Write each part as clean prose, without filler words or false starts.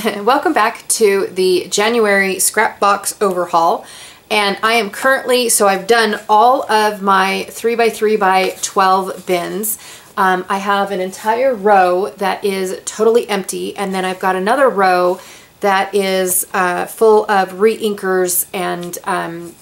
Welcome back to the January Scrapbox overhaul. And I am currently, so I've done all of my 3x3x12 bins. I have an entire row that is totally empty, and then I've got another row that is full of re-inkers and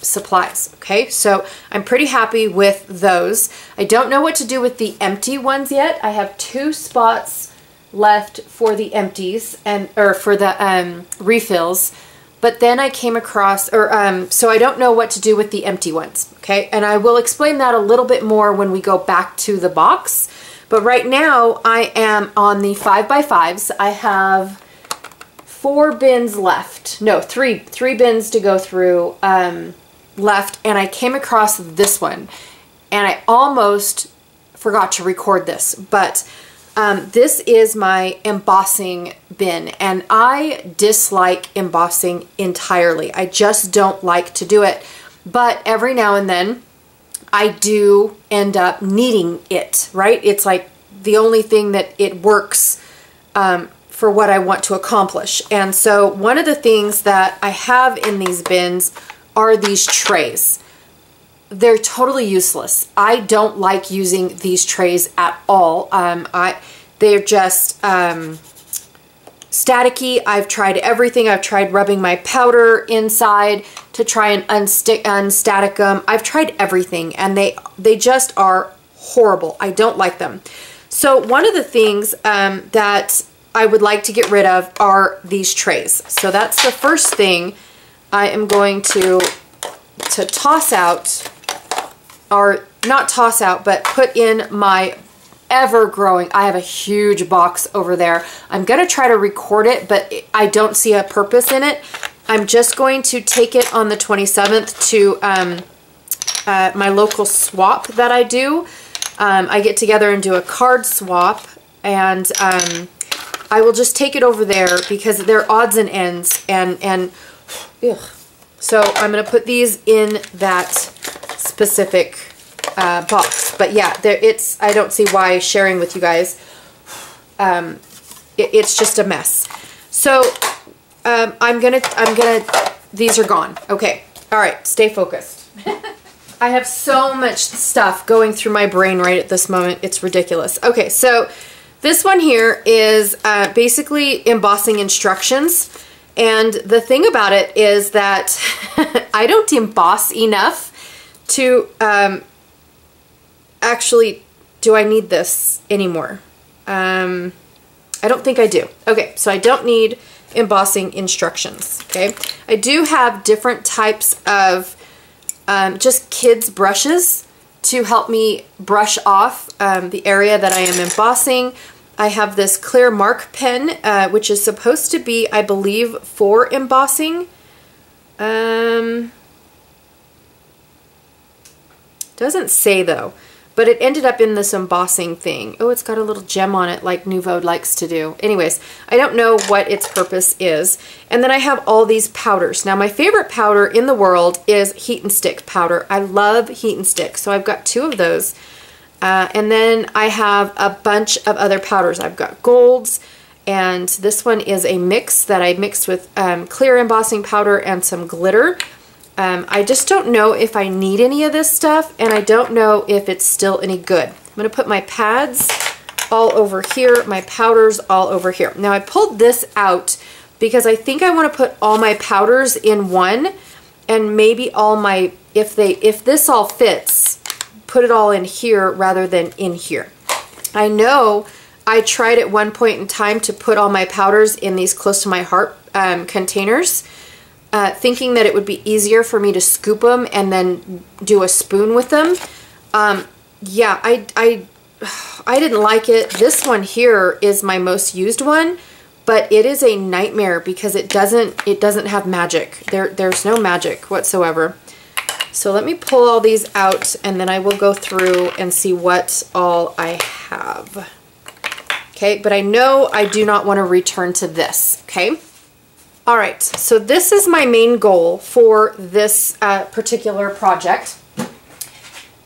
supplies. Okay, so I'm pretty happy with those. I don't know what to do with the empty ones yet. I have 2 spots left for the empties or for the refills, but then I came across, so I don't know what to do with the empty ones. Okay, and I will explain that a little bit more when we go back to the box. But right now I am on the 5x5s. I have 4 bins left. No, three bins to go through left, and I came across this one, and I almost forgot to record this, but this is my embossing bin, and I dislike embossing entirely. I just don't like to do it, but every now and then I do end up needing it, right? It's like the only thing that it works for what I want to accomplish. And so one of the things that I have in these bins are these trays. They're totally useless. I don't like using these trays at all. They're just staticky. I've tried everything. I've tried rubbing my powder inside to try and unstatic them. I've tried everything, and they just are horrible. I don't like them. So one of the things that I would like to get rid of are these trays. So that's the first thing I am going to toss out, or not toss out, but put in my ever-growing. I have a huge box over there. I'm going to try to record it, but I don't see a purpose in it. I'm just going to take it on the 27th to my local swap that I do. I get together and do a card swap, and I will just take it over there because they're odds and ends, and ugh. So I'm going to put these in that specific box. But yeah, I don't see why sharing with you guys. It's just a mess. So these are gone. Okay. All right. Stay focused. I have so much stuff going through my brain right at this moment. It's ridiculous. Okay. So this one here is basically embossing instructions. And the thing about it is that I don't emboss enough to actually, do I need this anymore? I don't think I do. Okay, so I don't need embossing instructions, okay? I do have different types of just kids' brushes to help me brush off the area that I am embossing. I have this clear mark pen, which is supposed to be, I believe, for embossing. Doesn't say though. But it ended up in this embossing thing. Oh, it's got a little gem on it like Nouveau likes to do. Anyways, I don't know what its purpose is. And then I have all these powders. Now, my favorite powder in the world is heat and stick powder. I love heat and stick, so I've got 2 of those. And then I have a bunch of other powders. I've got golds, and this one is a mix that I mixed with clear embossing powder and some glitter. I just don't know if I need any of this stuff, and I don't know if it's still any good. I'm going to put my pads all over here, my powders all over here. Now I pulled this out because I think I want to put all my powders in one, and maybe all my, if this all fits, put it all in here rather than in here. I know I tried at one point in time to put all my powders in these close to my heart containers, thinking that it would be easier for me to scoop them and then do a spoon with them. Yeah, I didn't like it. This one here is my most used one, but it is a nightmare because it doesn't have magic. There's no magic whatsoever. So let me pull all these out, and then I will go through and see what all I have. Okay, but I know I do not want to return to this, okay? All right, so this is my main goal for this particular project,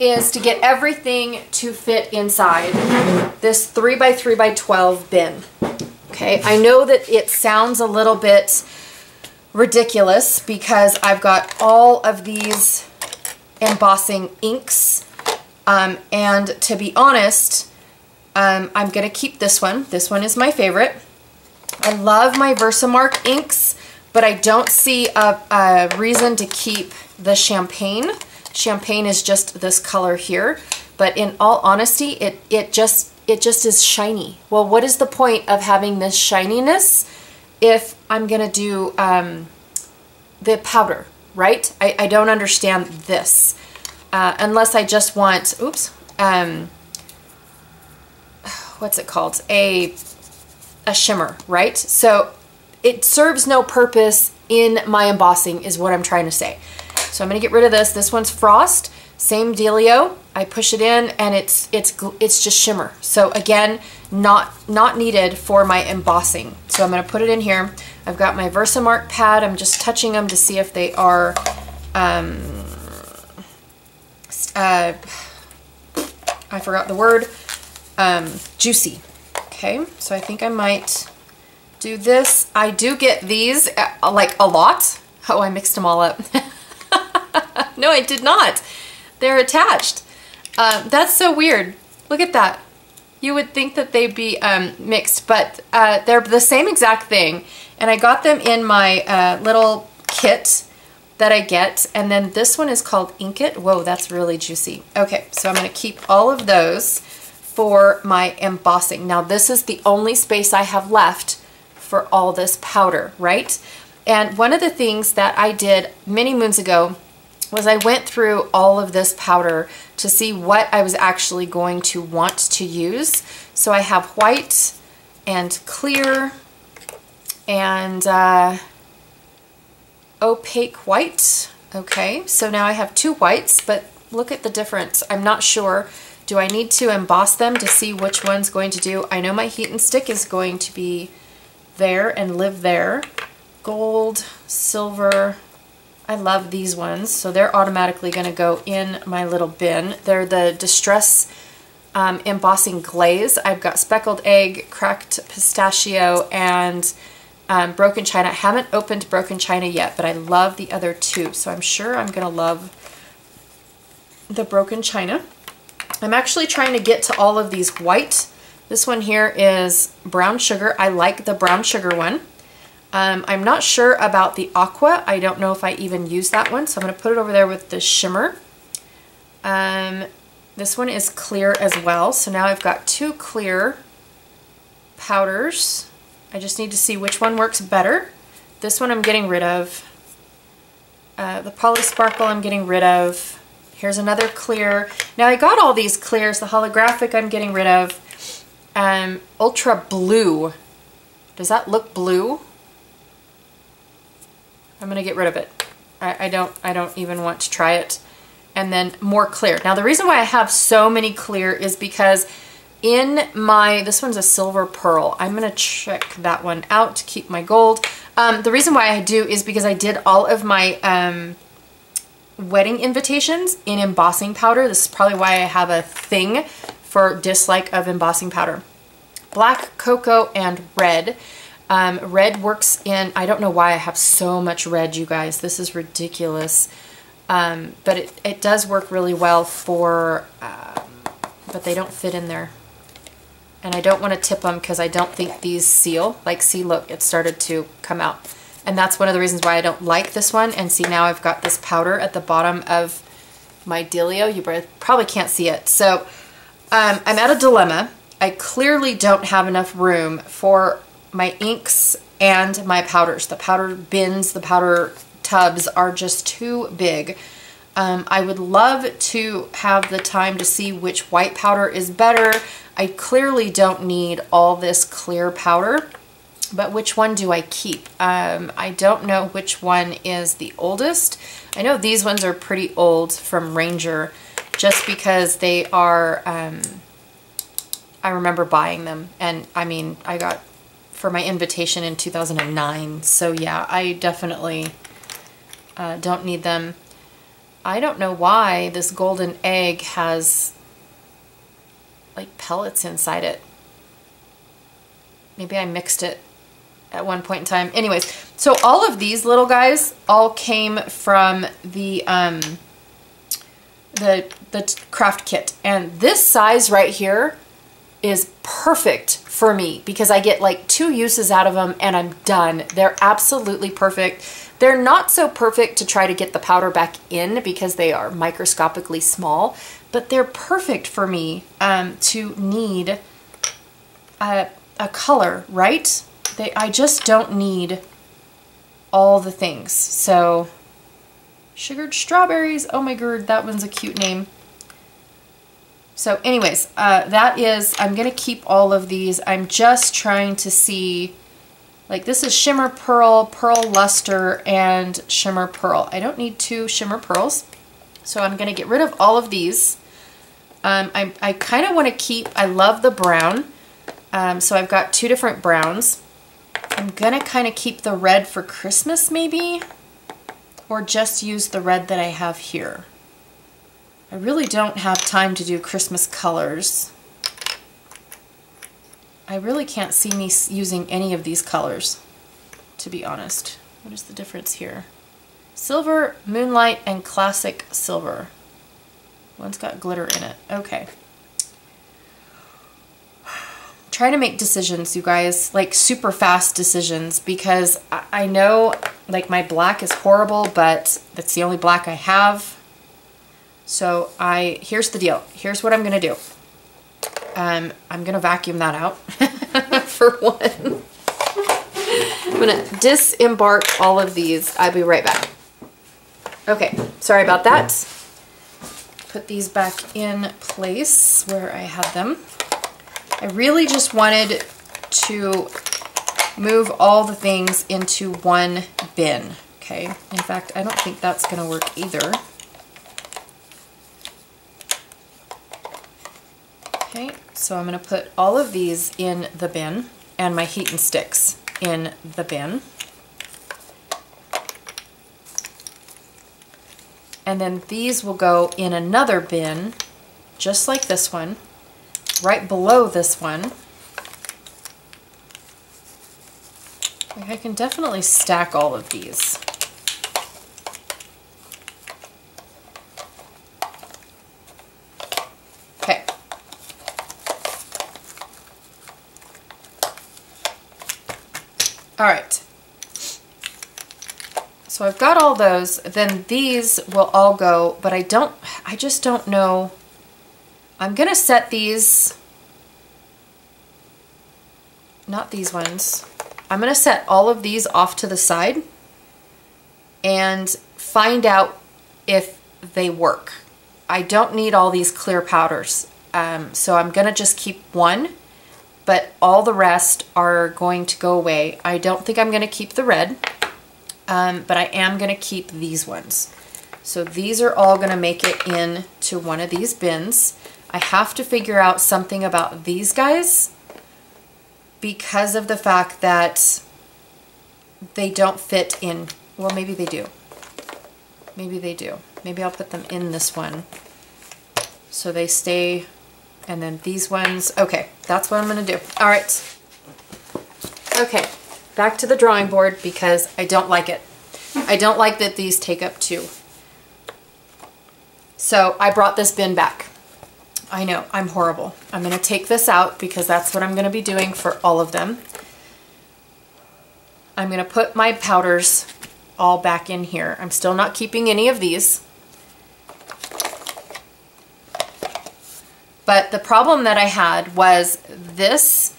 is to get everything to fit inside this 3x3x12 bin. Okay, I know that it sounds a little bit ridiculous because I've got all of these embossing inks, and to be honest, I'm going to keep this one. This one is my favorite. I love my Versamark inks, but I don't see a reason to keep the champagne. Champagne is just this color here, but in all honesty, it just is shiny. Well, what is the point of having this shininess if I'm gonna do the powder, right? I don't understand this unless I just want, oops, what's it called? A shimmer, right? So it serves no purpose in my embossing is what I'm trying to say. So I'm gonna get rid of this. This one's frost, same dealio. I push it in and it's just shimmer. So again, not needed for my embossing. So I'm gonna put it in here. I've got my Versamark pad. I'm just touching them to see if they are, I forgot the word, juicy. Okay, so I think I might do this. I do get these like a lot. Oh, I mixed them all up. No, I did not. They're attached. That's so weird. Look at that. You would think that they'd be mixed, but they're the same exact thing. And I got them in my little kit that I get. And then this one is called Ink It. Whoa, that's really juicy. Okay, so I'm going to keep all of those for my embossing. Now, this is the only space I have left for all this powder, right? And one of the things that I did many moons ago was I went through all of this powder to see what I was actually going to want to use. So I have white and clear and opaque white. Okay, so now I have two whites, but look at the difference. I'm not sure. Do I need to emboss them to see which one's going to do? I know my heat and stick is going to be there and live there. Gold, silver. I love these ones, so they're automatically going to go in my little bin. They're the Distress Embossing Glaze. I've got Speckled Egg, Cracked Pistachio, and Broken China. I haven't opened Broken China yet, but I love the other two, so I'm sure I'm going to love the Broken China. I'm actually trying to get to all of these white. This one here is brown sugar. I like the brown sugar one. I'm not sure about the aqua. I don't know if I even use that one, so I'm going to put it over there with the shimmer. This one is clear as well, so now I've got two clear powders. I just need to see which one works better. This one I'm getting rid of. The Poly Sparkle I'm getting rid of. Here's another clear. Now I got all these clears. The holographic I'm getting rid of. Ultra Blue. Does that look blue? I'm gonna get rid of it. I don't even want to try it. And then more clear. Now the reason why I have so many clear is because in my, this one's a silver pearl. I'm gonna check that one out to keep my gold. The reason why I do is because I did all of my wedding invitations in embossing powder. This is probably why I have a thing for dislike of embossing powder. Black, cocoa, and red. Red works in, I don't know why I have so much red, you guys. This is ridiculous. But it does work really well for, but they don't fit in there. And I don't want to tip them because I don't think these seal. Like, see, look, it started to come out. And that's one of the reasons why I don't like this one. And see, now I've got this powder at the bottom of my dealio. You probably can't see it. So I'm at a dilemma. I clearly don't have enough room for my inks and my powders. The powder bins, the powder tubs are just too big. I would love to have the time to see which white powder is better. I clearly don't need all this clear powder. But which one do I keep? I don't know which one is the oldest. I know these ones are pretty old from Ranger just because they are, I remember buying them. And I mean, I got for my invitation in 2009. So yeah, I definitely don't need them. I don't know why this golden egg has like pellets inside it. Maybe I mixed it at one point in time. Anyways, so all of these little guys all came from the craft kit. And this size right here is perfect for me because I get like 2 uses out of them and I'm done. They're absolutely perfect. They're not so perfect to try to get the powder back in because they are microscopically small, but they're perfect for me to need a color, right? I just don't need all the things. So sugared strawberries, oh my god, that one's a cute name. So anyways, that is, I'm gonna keep all of these. I'm just trying to see, like this is shimmer pearl, pearl luster, and shimmer pearl. I don't need 2 shimmer pearls, so I'm gonna get rid of all of these. I kind of want to keep, I love the brown, so I've got 2 different browns. I'm gonna kind of keep the red for Christmas maybe, or just use the red that I have here. I really don't have time to do Christmas colors. I really can't see me using any of these colors, to be honest. What is the difference here? Silver, moonlight, and classic silver. One's got glitter in it. Okay. Try to make decisions, you guys, like super fast decisions, because I know like my black is horrible, but that's the only black I have. So here's the deal. Here's what I'm gonna do. I'm gonna vacuum that out for one. I'm gonna disembark all of these. I'll be right back. Okay, sorry about that. Put these back in place where I had them. I really just wanted to move all the things into one bin, okay? In fact, I don't think that's gonna work either. Okay, so I'm gonna put all of these in the bin and my heat and sticks in the bin. And then these will go in another bin, just like this one, right below this one. I can definitely stack all of these. Okay. All right. So I've got all those, then these will all go, but I just don't know. I'm gonna set these, not these ones. I'm gonna set all of these off to the side and find out if they work. I don't need all these clear powders. So I'm gonna just keep one, but all the rest are going to go away. I don't think I'm gonna keep the red. But I am going to keep these ones. So these are all going to make it into one of these bins. I have to figure out something about these guys because of the fact that they don't fit in. Well, maybe they do. Maybe they do. Maybe I'll put them in this one so they stay. And then these ones. Okay, that's what I'm going to do. All right. Okay. Back to the drawing board because I don't like it. I don't like that these take up 2. So I brought this bin back. I know, I'm horrible. I'm gonna take this out because that's what I'm gonna be doing for all of them. I'm gonna put my powders all back in here. I'm still not keeping any of these. But the problem that I had was this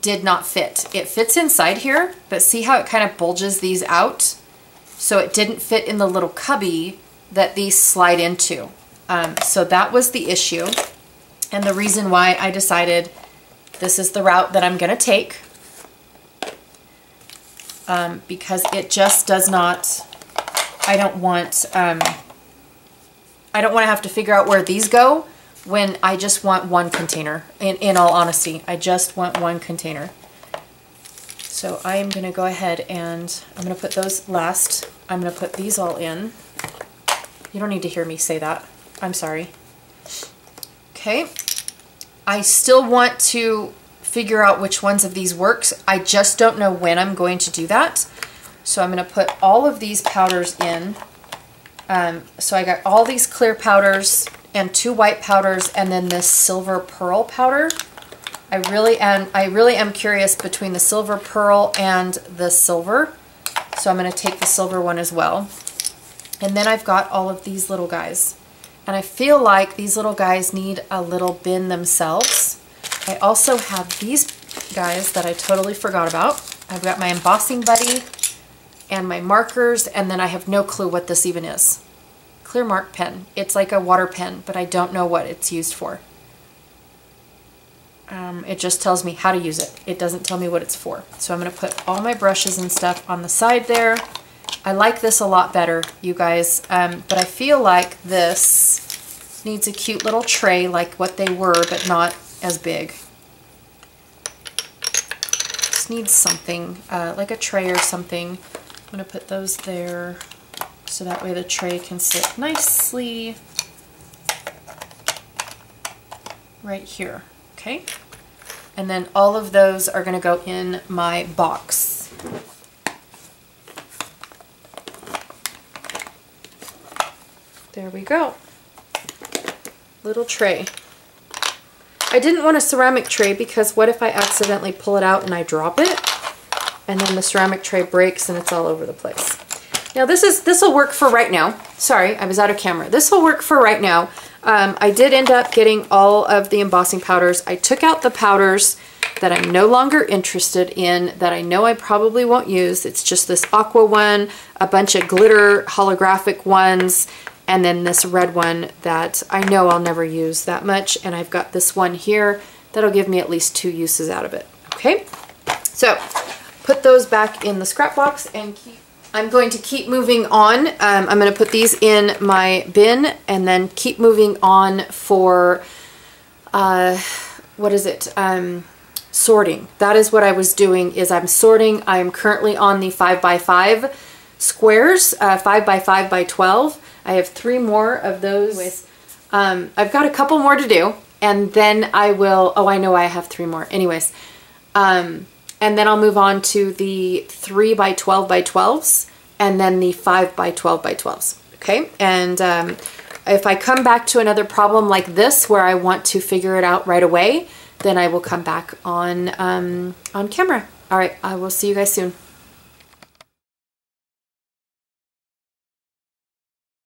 did not fit. It fits inside here, but see how it kind of bulges these out? So it didn't fit in the little cubby that these slide into. So that was the issue. And the reason why I decided this is the route that I'm gonna take, because it just does not, I don't want to have to figure out where these go when I just want one container. In all honesty, I just want one container. So I am gonna go ahead and I'm gonna put those last. I'm gonna put these all in. You don't need to hear me say that. I'm sorry. Okay. I still want to figure out which ones of these works. I just don't know when I'm going to do that. So I'm going to put all of these powders in. So I got all these clear powders and 2 white powders and then this silver pearl powder. I really am curious between the silver pearl and the silver. So I'm going to take the silver one as well. And then I've got all of these little guys. And I feel like these little guys need a little bin themselves. I also have these guys that I totally forgot about. I've got my embossing buddy and my markers, and then I have no clue what this even is. Clear mark pen. It's like a water pen, but I don't know what it's used for. It just tells me how to use it. It doesn't tell me what it's for. So I'm going to put all my brushes and stuff on the side there. I like this a lot better, you guys, but I feel like this needs a cute little tray like what they were, but not as big. This needs something, like a tray or something. I'm going to put those there so that way the tray can sit nicely right here, okay? And then all of those are going to go in my box. There we go. Little tray. I didn't want a ceramic tray because what if I accidentally pull it out and I drop it? And then the ceramic tray breaks and it's all over the place. Now this will work for right now. Sorry, I was out of camera. This will work for right now. I did end up getting all of the embossing powders. I took out the powders that I'm no longer interested in, that I know I probably won't use. It's just this aqua one, a bunch of glitter holographic ones, and then this red one that I know I'll never use that much. And I've got this one here that'll give me at least 2 uses out of it. Okay, so put those back in the scrap box and I'm going to keep moving on. I'm going to put these in my bin and then keep moving on for, what is it? Sorting. That is what I was doing, is I'm sorting. I am currently on the 5x5 squares, 5x5x12. I have 3 more of those. I've got a couple more to do, and then I will, oh, I know I have 3 more. Anyways, and then I'll move on to the 3x12x12s, and then the 5x12x12s, okay? And if I come back to another problem like this where I want to figure it out right away, then I will come back on camera. All right, I will see you guys soon.